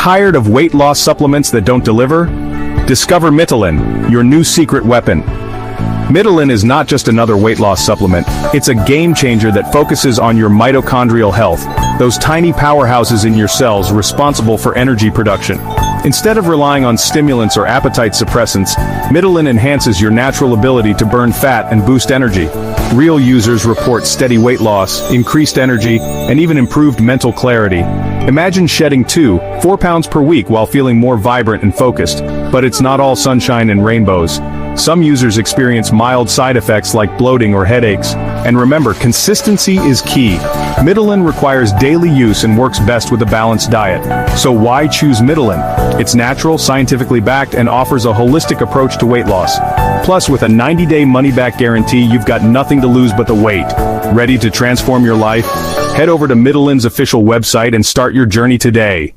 Tired of weight loss supplements that don't deliver? Discover Mitolyn, your new secret weapon. Mitolyn is not just another weight loss supplement, it's a game changer that focuses on your mitochondrial health, those tiny powerhouses in your cells responsible for energy production. Instead of relying on stimulants or appetite suppressants, Mitolyn enhances your natural ability to burn fat and boost energy. Real users report steady weight loss, increased energy, and even improved mental clarity. Imagine shedding 4 pounds per week while feeling more vibrant and focused. But it's not all sunshine and rainbows. Some users experience mild side effects like bloating or headaches. And remember, consistency is key. Mitolyn requires daily use and works best with a balanced diet. So why choose Mitolyn? It's natural, scientifically backed, and offers a holistic approach to weight loss. Plus, with a 90-day money-back guarantee, you've got nothing to lose but the weight. Ready to transform your life? Head over to Mitolyn's official website and start your journey today.